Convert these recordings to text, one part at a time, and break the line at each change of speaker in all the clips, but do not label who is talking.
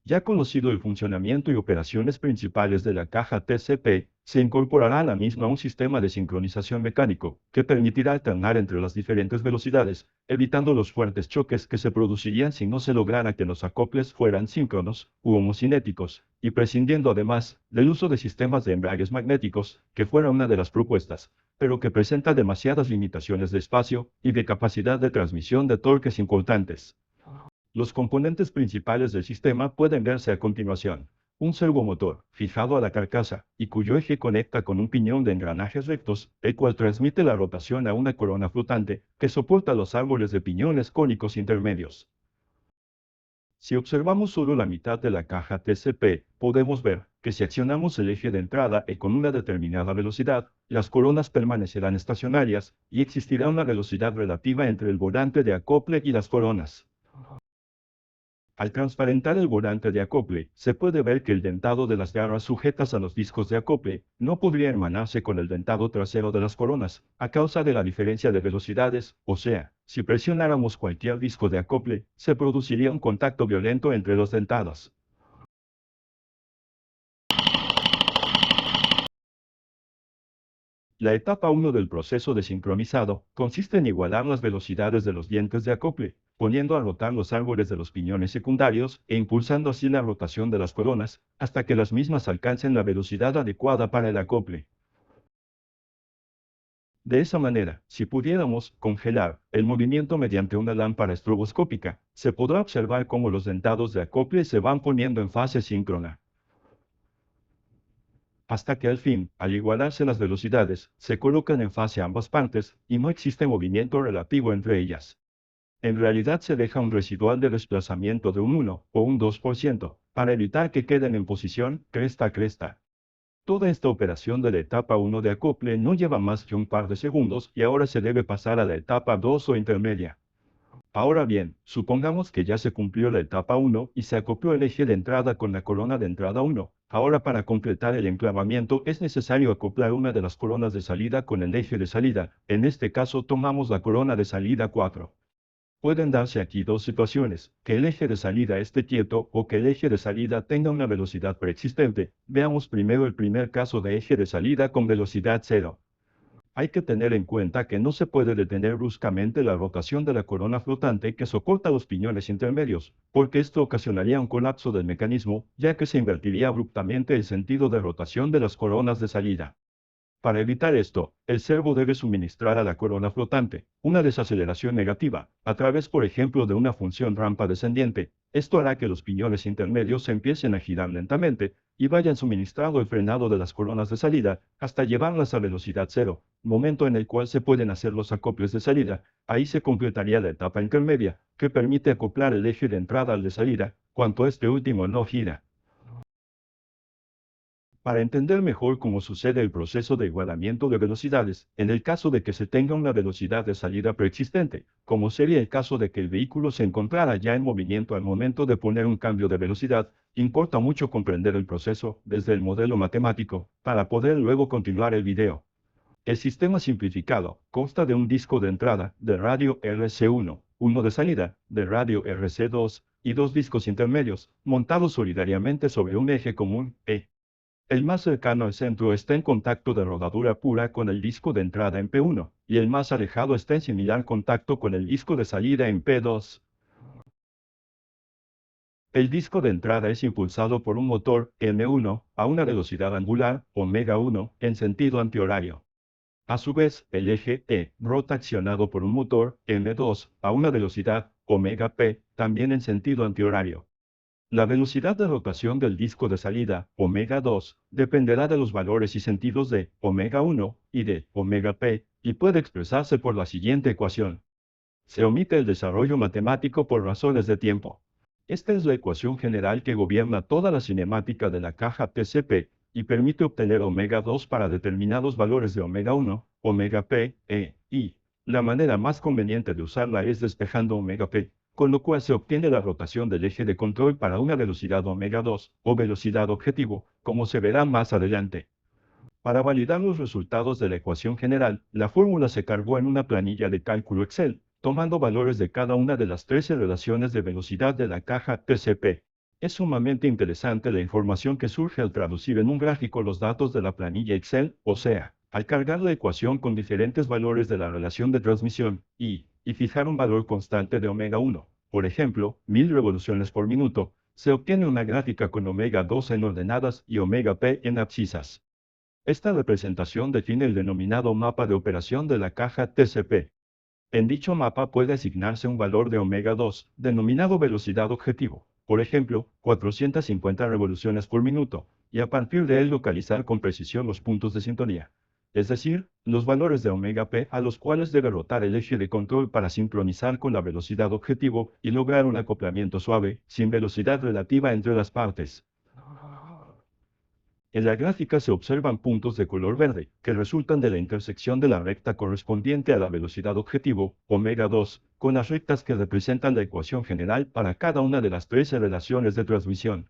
Ya conocido el funcionamiento y operaciones principales de la caja TCP, se incorporará a la misma un sistema de sincronización mecánico, que permitirá alternar entre las diferentes velocidades, evitando los fuertes choques que se producirían si no se lograra que los acoples fueran síncronos u homocinéticos, y prescindiendo además del uso de sistemas de embragues magnéticos, que fuera una de las propuestas, pero que presenta demasiadas limitaciones de espacio y de capacidad de transmisión de torques importantes. Los componentes principales del sistema pueden verse a continuación. Un servomotor, fijado a la carcasa, y cuyo eje conecta con un piñón de engranajes rectos, el cual transmite la rotación a una corona flotante, que soporta los árboles de piñones cónicos intermedios. Si observamos solo la mitad de la caja TCP, podemos ver que si accionamos el eje de entrada con una determinada velocidad, las coronas permanecerán estacionarias, y existirá una velocidad relativa entre el volante de acople y las coronas. Al transparentar el volante de acople, se puede ver que el dentado de las garras sujetas a los discos de acople no podría hermanarse con el dentado trasero de las coronas, a causa de la diferencia de velocidades, o sea, si presionáramos cualquier disco de acople, se produciría un contacto violento entre los dentados. La etapa 1 del proceso de sincronizado consiste en igualar las velocidades de los dientes de acople, poniendo a rotar los árboles de los piñones secundarios e impulsando así la rotación de las coronas, hasta que las mismas alcancen la velocidad adecuada para el acople. De esa manera, si pudiéramos congelar el movimiento mediante una lámpara estroboscópica, se podrá observar cómo los dentados de acople se van poniendo en fase síncrona, hasta que al fin, al igualarse las velocidades, se colocan en fase ambas partes, y no existe movimiento relativo entre ellas. En realidad se deja un residual de desplazamiento de un 1 o un 2%, para evitar que queden en posición cresta a cresta. Toda esta operación de la etapa 1 de acople no lleva más que un par de segundos y ahora se debe pasar a la etapa 2 o intermedia. Ahora bien, supongamos que ya se cumplió la etapa 1 y se acopló el eje de entrada con la corona de entrada 1. Ahora para completar el enclavamiento es necesario acoplar una de las coronas de salida con el eje de salida. En este caso tomamos la corona de salida 4. Pueden darse aquí dos situaciones, que el eje de salida esté quieto o que el eje de salida tenga una velocidad preexistente. Veamos primero el primer caso de eje de salida con velocidad 0. Hay que tener en cuenta que no se puede detener bruscamente la rotación de la corona flotante que soporta los piñones intermedios, porque esto ocasionaría un colapso del mecanismo, ya que se invertiría abruptamente el sentido de rotación de las coronas de salida. Para evitar esto, el servo debe suministrar a la corona flotante una desaceleración negativa, a través por ejemplo de una función rampa descendiente. Esto hará que los piñones intermedios empiecen a girar lentamente, y vayan suministrando el frenado de las coronas de salida, hasta llevarlas a velocidad cero, momento en el cual se pueden hacer los acoples de salida. Ahí se completaría la etapa intermedia, que permite acoplar el eje de entrada al de salida, cuando este último no gira. Para entender mejor cómo sucede el proceso de igualamiento de velocidades, en el caso de que se tenga una velocidad de salida preexistente, como sería el caso de que el vehículo se encontrara ya en movimiento al momento de poner un cambio de velocidad, importa mucho comprender el proceso desde el modelo matemático, para poder luego continuar el video. El sistema simplificado consta de un disco de entrada, de radio RC1, uno de salida, de radio RC2, y dos discos intermedios, montados solidariamente sobre un eje común, E. El más cercano al centro está en contacto de rodadura pura con el disco de entrada en P1, y el más alejado está en similar contacto con el disco de salida en P2. El disco de entrada es impulsado por un motor M1 a una velocidad angular, ω1, en sentido antihorario. A su vez, el eje E rota accionado por un motor M2 a una velocidad ω_p, también en sentido antihorario. La velocidad de rotación del disco de salida, ω2, dependerá de los valores y sentidos de ω1 y de ω_p, y puede expresarse por la siguiente ecuación. Se omite el desarrollo matemático por razones de tiempo. Esta es la ecuación general que gobierna toda la cinemática de la caja TCP, y permite obtener ω2 para determinados valores de ω1, ω_p, y la manera más conveniente de usarla es despejando ω_p, con lo cual se obtiene la rotación del eje de control para una velocidad ω2, o velocidad objetivo, como se verá más adelante. Para validar los resultados de la ecuación general, la fórmula se cargó en una planilla de cálculo Excel, tomando valores de cada una de las 13 relaciones de velocidad de la caja TCP. Es sumamente interesante la información que surge al traducir en un gráfico los datos de la planilla Excel, o sea, al cargar la ecuación con diferentes valores de la relación de transmisión y fijar un valor constante de omega 1, por ejemplo, 1000 revoluciones por minuto, se obtiene una gráfica con omega 2 en ordenadas y omega p en abscisas. Esta representación define el denominado mapa de operación de la caja TCP. En dicho mapa puede asignarse un valor de omega 2, denominado velocidad objetivo, por ejemplo, 450 revoluciones por minuto, y a partir de él localizar con precisión los puntos de sintonía, es decir, los valores de omega p a los cuales debe rotar el eje de control para sincronizar con la velocidad objetivo y lograr un acoplamiento suave, sin velocidad relativa entre las partes. En la gráfica se observan puntos de color verde, que resultan de la intersección de la recta correspondiente a la velocidad objetivo, omega 2, con las rectas que representan la ecuación general para cada una de las 13 relaciones de transmisión.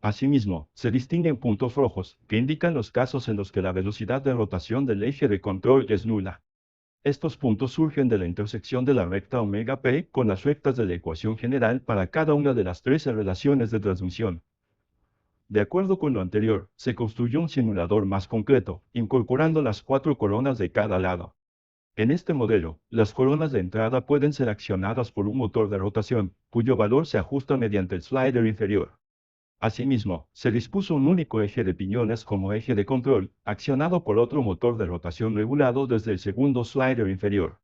Asimismo, se distinguen puntos rojos, que indican los casos en los que la velocidad de rotación del eje de control es nula. Estos puntos surgen de la intersección de la recta omega p con las rectas de la ecuación general para cada una de las 13 relaciones de transmisión. De acuerdo con lo anterior, se construyó un simulador más concreto, incorporando las 4 coronas de cada lado. En este modelo, las coronas de entrada pueden ser accionadas por un motor de rotación, cuyo valor se ajusta mediante el slider inferior. Asimismo, se dispuso un único eje de piñones como eje de control, accionado por otro motor de rotación regulado desde el segundo slider inferior.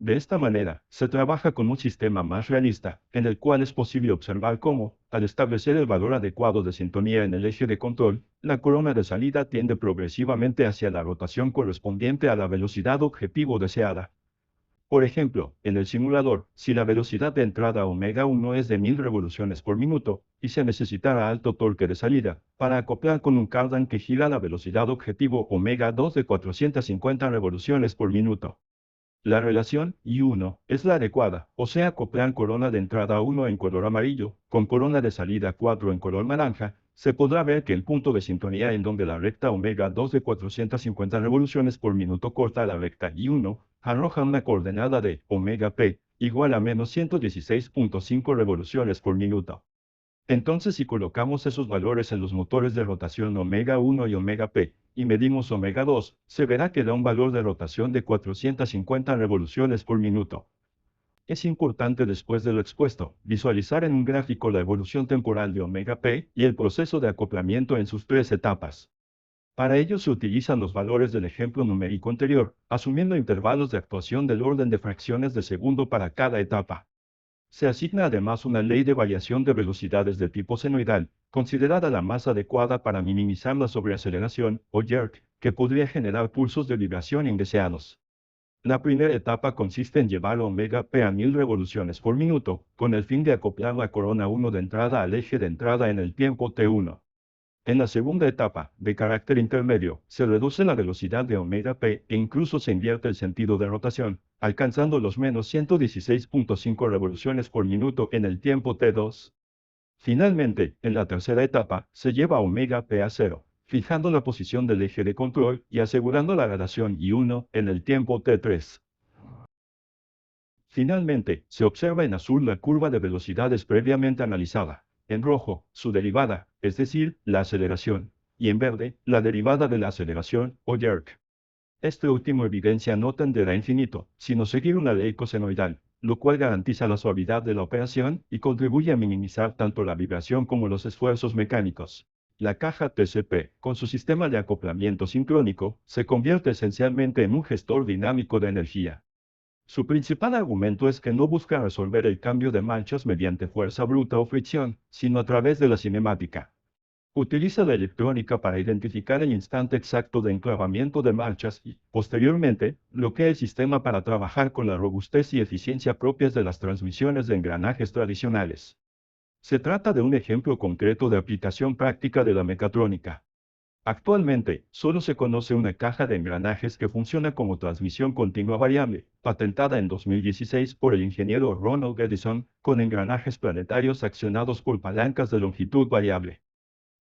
De esta manera, se trabaja con un sistema más realista, en el cual es posible observar cómo, al establecer el valor adecuado de sintonía en el eje de control, la corona de salida tiende progresivamente hacia la rotación correspondiente a la velocidad objetivo deseada. Por ejemplo, en el simulador, si la velocidad de entrada omega 1 es de 1000 revoluciones por minuto, y se necesitara alto torque de salida, para acoplar con un cardan que gira la velocidad objetivo omega 2 de 450 revoluciones por minuto. La relación I1 es la adecuada, o sea, acoplar corona de entrada 1 en color amarillo, con corona de salida 4 en color naranja, se podrá ver que el punto de sintonía en donde la recta omega 2 de 450 revoluciones por minuto corta la recta I1, arroja una coordenada de omega p igual a menos 116.5 revoluciones por minuto. Entonces, si colocamos esos valores en los motores de rotación omega 1 y omega p, y medimos omega 2, se verá que da un valor de rotación de 450 revoluciones por minuto. Es importante, después de lo expuesto, visualizar en un gráfico la evolución temporal de omega p y el proceso de acoplamiento en sus 3 etapas. Para ello se utilizan los valores del ejemplo numérico anterior, asumiendo intervalos de actuación del orden de fracciones de segundo para cada etapa. Se asigna además una ley de variación de velocidades de tipo senoidal, considerada la más adecuada para minimizar la sobreaceleración, o jerk, que podría generar pulsos de vibración indeseados. La primera etapa consiste en llevar omega p a 1000 revoluciones por minuto, con el fin de acoplar la corona 1 de entrada al eje de entrada en el tiempo t1. En la segunda etapa, de carácter intermedio, se reduce la velocidad de omega p e incluso se invierte el sentido de rotación, alcanzando los menos 116.5 revoluciones por minuto en el tiempo t2. Finalmente, en la tercera etapa, se lleva omega p a 0, fijando la posición del eje de control y asegurando la relación I1 en el tiempo t3. Finalmente, se observa en azul la curva de velocidades previamente analizada, en rojo, su derivada, es decir, la aceleración, y en verde, la derivada de la aceleración, o jerk. Este último evidencia no tenderá a infinito, sino seguir una ley cosenoidal, lo cual garantiza la suavidad de la operación y contribuye a minimizar tanto la vibración como los esfuerzos mecánicos. La caja TCP, con su sistema de acoplamiento sincrónico, se convierte esencialmente en un gestor dinámico de energía. Su principal argumento es que no busca resolver el cambio de marchas mediante fuerza bruta o fricción, sino a través de la cinemática. Utiliza la electrónica para identificar el instante exacto de enclavamiento de marchas y, posteriormente, bloquea el sistema para trabajar con la robustez y eficiencia propias de las transmisiones de engranajes tradicionales. Se trata de un ejemplo concreto de aplicación práctica de la mecatrónica. Actualmente, solo se conoce una caja de engranajes que funciona como transmisión continua variable, patentada en 2016 por el ingeniero Ronald Edison, con engranajes planetarios accionados por palancas de longitud variable.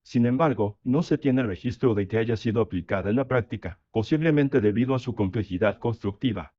Sin embargo, no se tiene registro de que haya sido aplicada en la práctica, posiblemente debido a su complejidad constructiva.